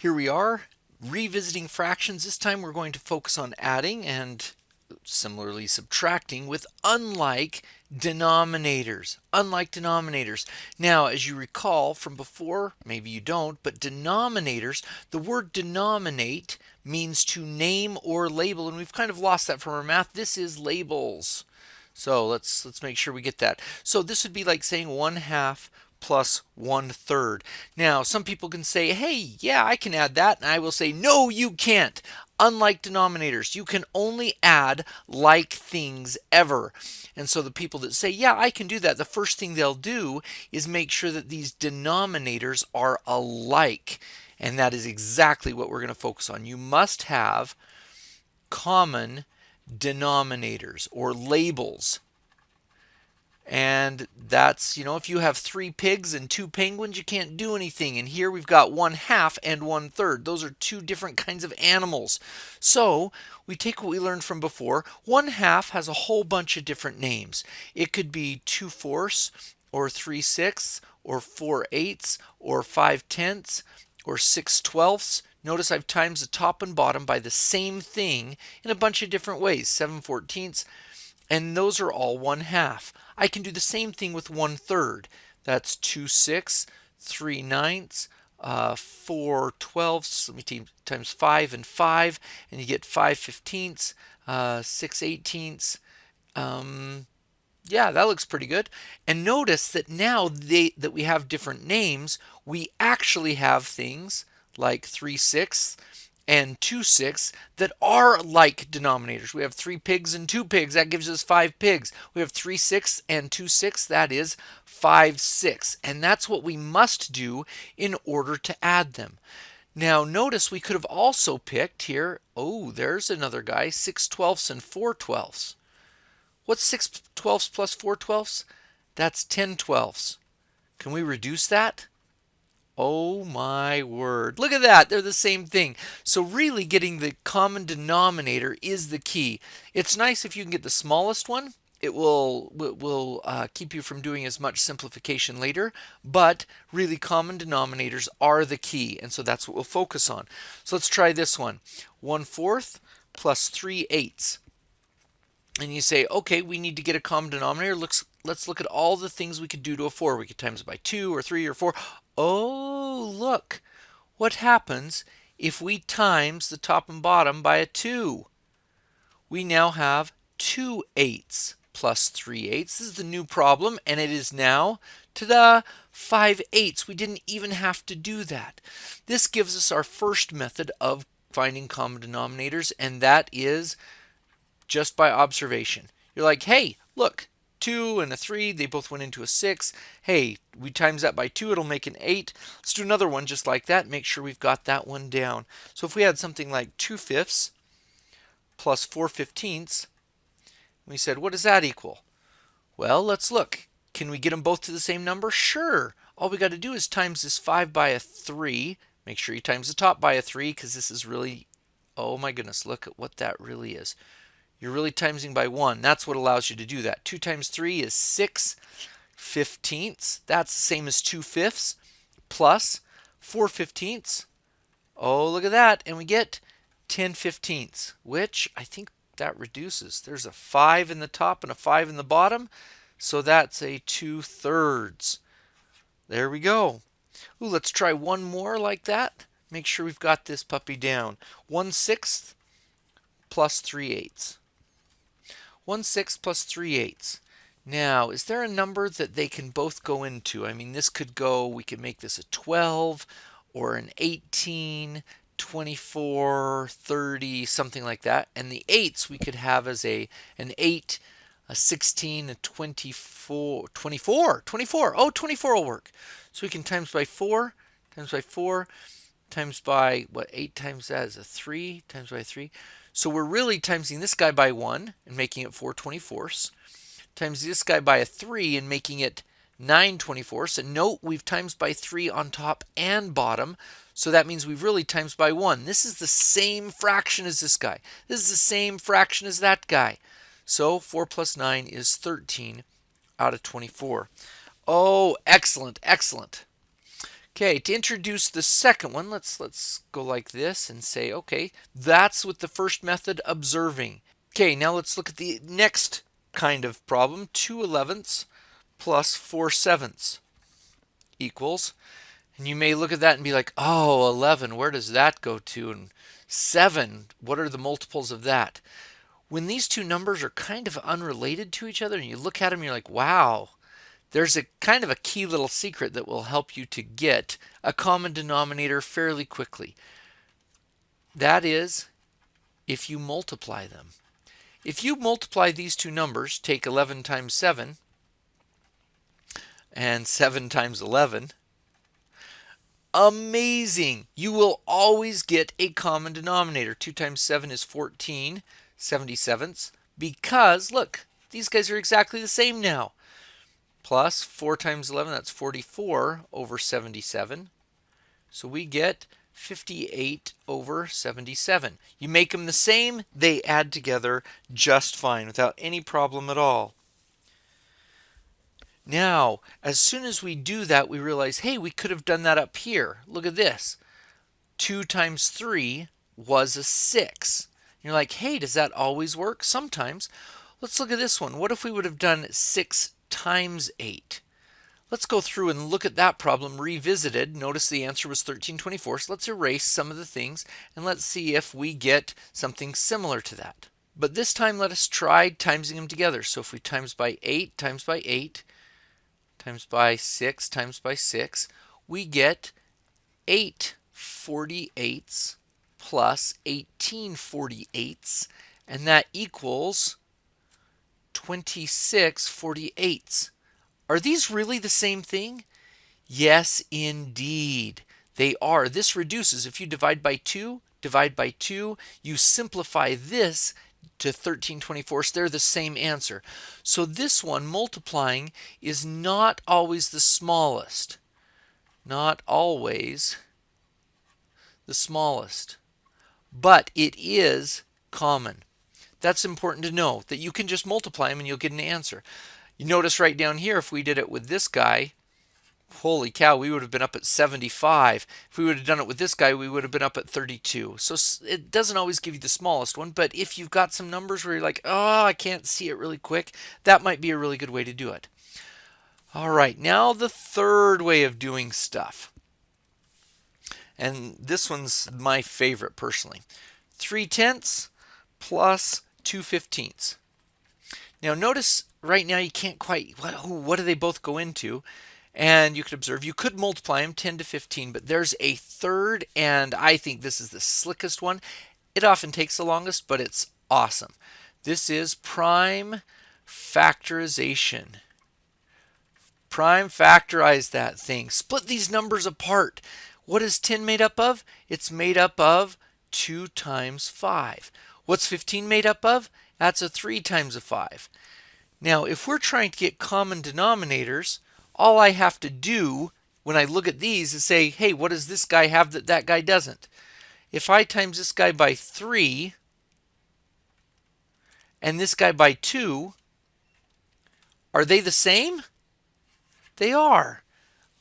Here we are, revisiting fractions. This time we're going to focus on adding and similarly subtracting with unlike denominators. Unlike denominators. Now, as you recall from before, maybe you don't, but denominators, the word denominate means to name or label, and we've kind of lost that from our math. This is labels. So let's make sure we get that. So this would be like saying 1/2 plus 1/3. Now, some people can say, hey, yeah, I can add that. And I will say, no, you can't. Unlike denominators, you can only add like things ever. And so the people that say, yeah, I can do that, the first thing they'll do is make sure that these denominators are alike. And that is exactly what we're going to focus on. You must have common denominators or labels. And that's, if you have 3 pigs and 2 penguins, you can't do anything. And here we've got 1/2 and 1/3. Those are 2 different kinds of animals. So we take what we learned from before. 1/2 has a whole bunch of different names. It could be 2/4 or 3/6 or 4/8 or 5/10 or 6/12. Notice I've times the top and bottom by the same thing in a bunch of different ways. 7/14, and those are all 1/2. I can do the same thing with 1/3. That's 2/6, 3/9, 4/12. Let me times 5 and 5, and you get 5/15, 6/18. Yeah, that looks pretty good. And notice that now that we have different names, we actually have things like 3/6 and 2/6 that are like denominators. We have 3 pigs and 2 pigs. That gives us 5 pigs. We have 3/6 and 2/6. That is 5/6. And that's what we must do in order to add them. Now notice we could have also picked here, oh, there's another guy, 6/12 and 4/12. What's 6/12 plus 4/12? That's 10/12. Can we reduce that? Oh my word. Look at that. They're the same thing. So really getting the common denominator is the key. It's nice if you can get the smallest one. It will keep you from doing as much simplification later, but really common denominators are the key, and so that's what we'll focus on. So let's try this one. 1/4 plus 3/8. And you say, okay, we need to get a common denominator. Let's look at all the things we could do to a 4. We could times it by 2 or 3 or 4. Oh, look. What happens if we times the top and bottom by a 2? We now have 2/8 plus 3/8. This is the new problem, and it is now to the 5/8. We didn't even have to do that. This gives us our first method of finding common denominators, and that is just by observation. You're like, hey, look, 2 and a 3, they both went into a 6. Hey, we times that by 2, it'll make an 8. Let's do another one just like that. Make sure we've got that one down. So if we had something like 2/5 plus 4/15, we said, what does that equal? Well, let's look. Can we get them both to the same number? Sure. All we got to do is times this 5 by a 3. Make sure you times the top by a 3, because this is really, oh my goodness, look at what that really is. You're really timesing by 1. That's what allows you to do that. 2 times 3 is 6/15. That's the same as 2/5 plus 4/15. Oh, look at that. And we get 10/15, which I think that reduces. There's a 5 in the top and a 5 in the bottom. So that's a 2/3. There we go. Ooh, let's try one more like that. Make sure we've got this puppy down. 1/6 plus 3/8. 1/6 plus 3/8. Now, is there a number that they can both go into? I mean, this could go, we could make this a 12 or an 18, 24, 30, something like that. And the 8s we could have as an 8, a 16, a 24, 24, 24. Oh, 24 will work. So we can times by 4, times by 4, times by, what, 8 times that is a 3, times by 3. So we're really timesing this guy by 1 and making it 4/24, times this guy by a 3 and making it 9/24. And note we've times by 3 on top and bottom, so that means we've really times by 1. This is the same fraction as this guy. This is the same fraction as that guy. So 4 plus 9 is 13 out of 24. Oh, excellent, excellent. Okay, to introduce the second one, let's go like this and say, okay, that's with the first method, observing. Okay, now let's look at the next kind of problem. 2/11 plus 4/7 equals, and you may look at that and be like, oh, 11, where does that go to? And 7, what are the multiples of that? When these two numbers are kind of unrelated to each other and you look at them, you're like, wow, there's a kind of a key little secret that will help you to get a common denominator fairly quickly. That is, if you multiply them. If you multiply these two numbers, take 11 times 7 and 7 times 11, amazing! You will always get a common denominator. 2 times 7 is 14 77ths, because look, these guys are exactly the same now. Plus 4 times 11, that's 44 over 77. So we get 58 over 77. You make them the same, they add together just fine without any problem at all. Now, as soon as we do that, we realize, hey, we could have done that up here. Look at this. 2 times 3 was a 6. You're like, hey, does that always work? Sometimes. Let's look at this one. What if we would have done 6 times 8? Let's go through and look at that problem revisited. Notice the answer was 1324. So let's erase some of the things and let's see if we get something similar to that. But this time let us try timesing them together. So if we times by 8 times by 8 times by 6 times by 6, we get 8/48 plus 18/48, and that equals 26/48. Are these really the same thing? Yes, indeed. They are. This reduces. If you divide by 2, you simplify this to 13/24. They're the same answer. So this one, multiplying, is not always the smallest. Not always the smallest. But it is common. That's important to know, that you can just multiply them and you'll get an answer. You notice right down here, if we did it with this guy, holy cow, we would have been up at 75. If we would have done it with this guy, we would have been up at 32. So it doesn't always give you the smallest one, but if you've got some numbers where you're like, oh, I can't see it really quick, that might be a really good way to do it. All right, now the third way of doing stuff. And this one's my favorite personally. 3/10 plus 2/15. Now notice right now you can't quite, what do they both go into? And you could observe, you could multiply them 10 to 15, but there's a third, and I think this is the slickest one. It often takes the longest, but it's awesome. This is prime factorization. Prime factorize that thing. Split these numbers apart. What is 10 made up of? It's made up of 2 times 5. What's 15 made up of? That's a 3 times a 5. Now, if we're trying to get common denominators, all I have to do when I look at these is say, hey, what does this guy have that that guy doesn't? If I times this guy by 3 and this guy by 2, are they the same? They are.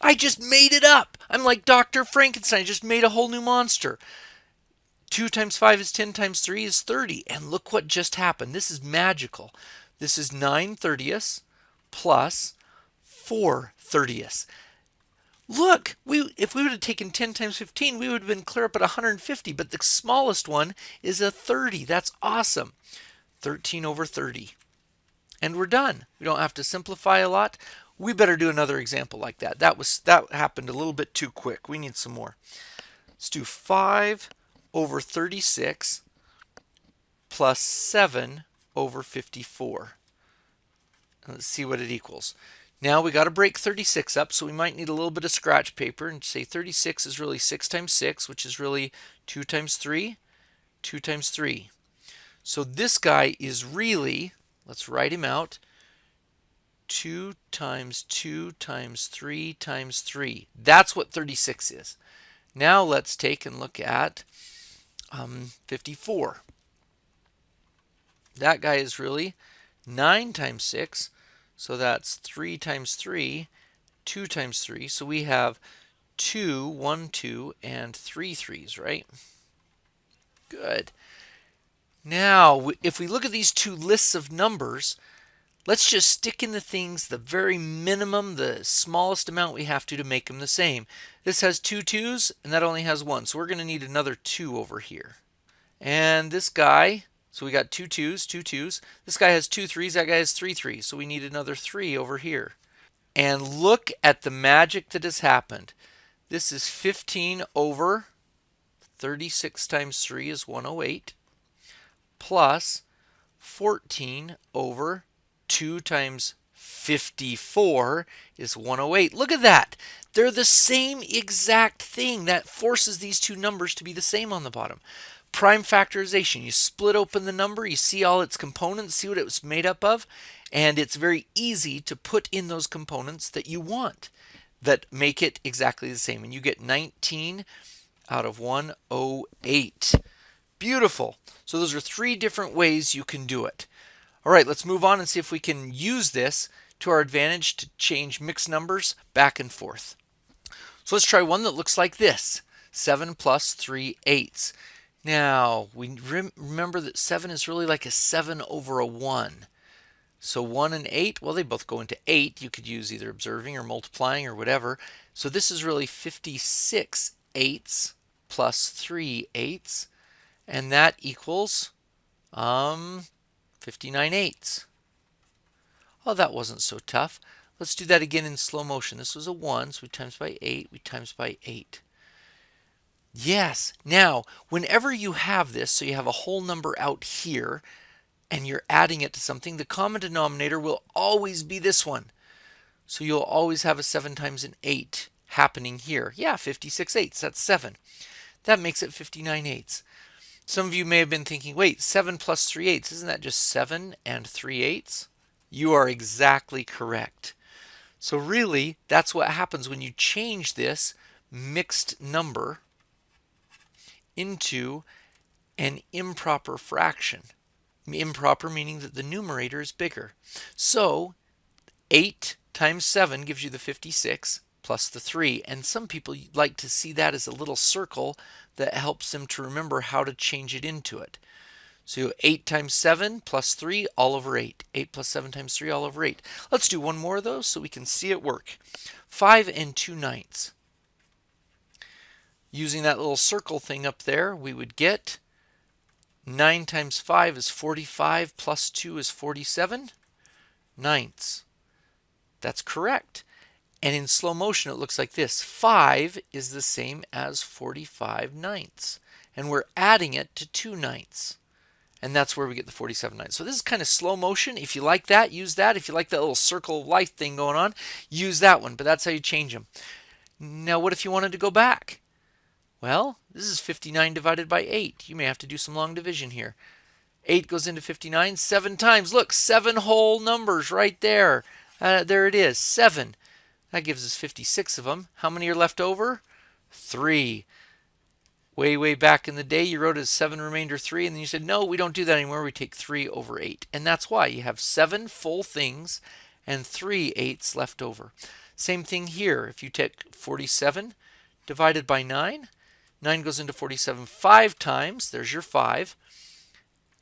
I just made it up. I'm like Dr. Frankenstein. I just made a whole new monster. 2 times 5 is 10 times 3 is 30. And look what just happened. This is magical. This is 9/30 plus 4/30. Look, if we would have taken 10 times 15, we would have been clear up at 150. But the smallest one is a 30. That's awesome. 13 over 30. And we're done. We don't have to simplify a lot. We better do another example like that. That happened a little bit too quick. We need some more. Let's do 5 over 36 plus 7 over 54. And let's see what it equals. Now we got to break 36 up, so we might need a little bit of scratch paper and say 36 is really 6 times 6, which is really 2 times 3, 2 times 3. So this guy is really, let's write him out, 2 times 2 times 3 times 3. That's what 36 is. Now let's take and look at 54. That guy is really 9 times 6. So that's 3 times 3, 2 times 3. So we have 2, 1, 2, and 3 3s, right? Good. Now, if we look at these two lists of numbers, let's just stick in the things, the very minimum, the smallest amount we have to make them the same. This has two 2's, and that only has one, so we're going to need another 2 over here. And this guy, so we got two 2's, two 2's. This guy has two 3's, that guy has three 3's, so we need another 3 over here. And look at the magic that has happened. This is 15 over 36 times 3 is 108, plus 14 over 2 times 54 is 108. Look at that. They're the same exact thing. That forces these two numbers to be the same on the bottom. Prime factorization. You split open the number, you see all its components, see what it was made up of, and it's very easy to put in those components that you want that make it exactly the same. And you get 19 out of 108. Beautiful. So those are three different ways you can do it. All right, let's move on and see if we can use this to our advantage to change mixed numbers back and forth. So let's try one that looks like this. 7 plus 3 eighths. Now, we remember that 7 is really like a 7 over a 1. So 1 and 8, well, they both go into 8. You could use either observing or multiplying or whatever. So this is really 56 eighths plus 3 eighths. And that equals 59 eighths. Oh, that wasn't so tough. Let's do that again in slow motion. This was a 1, so we times by 8, we times by 8. Yes. Now, whenever you have this, so you have a whole number out here, and you're adding it to something, the common denominator will always be this one. So you'll always have a 7 times an 8 happening here. Yeah, 56 eighths, that's 7. That makes it 59 eighths. Some of you may have been thinking, wait, 7 plus 3 eighths, isn't that just 7 and 3 eighths? You are exactly correct. So really, that's what happens when you change this mixed number into an improper fraction. Improper meaning that the numerator is bigger. So 8 times 7 gives you the 56 plus the 3. And some people like to see that as a little circle that helps them to remember how to change it into it. So 8 times 7 plus 3 all over 8. 8 plus 7 times 3 all over 8. Let's do one more of those so we can see it work. 5 and 2 ninths. Using that little circle thing up there, we would get 9 times 5 is 45 plus 2 is 47 ninths. That's correct. And in slow motion, it looks like this. 5 is the same as 45 ninths. And we're adding it to 2 ninths. And that's where we get the 47 ninths. So this is kind of slow motion. If you like that, use that. If you like that little circle of life thing going on, use that one. But that's how you change them. Now, what if you wanted to go back? Well, this is 59 divided by 8. You may have to do some long division here. 8 goes into 59 7 times. Look, 7 whole numbers right there. There it is, 7. That gives us 56 of them. How many are left over? 3. Way back in the day, you wrote as 7 remainder 3, and then you said, no, we don't do that anymore. We take 3 over 8. And that's why you have 7 full things and 3 eighths left over. Same thing here. If you take 47 divided by 9, 9 goes into 47 5 times. There's your 5.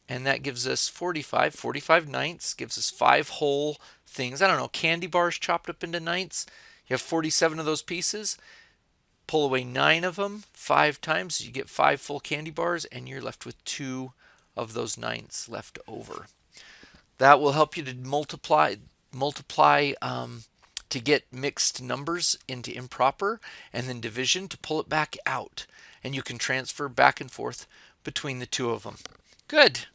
And that gives us 45. 45 ninths gives us 5 whole things. I don't know, candy bars chopped up into ninths. You have 47 of those pieces. Pull away 9 of them 5 times. So you get 5 full candy bars, and you're left with 2 of those ninths left over. That will help you to multiply to get mixed numbers into improper, and then division to pull it back out. And you can transfer back and forth between the two of them. Good.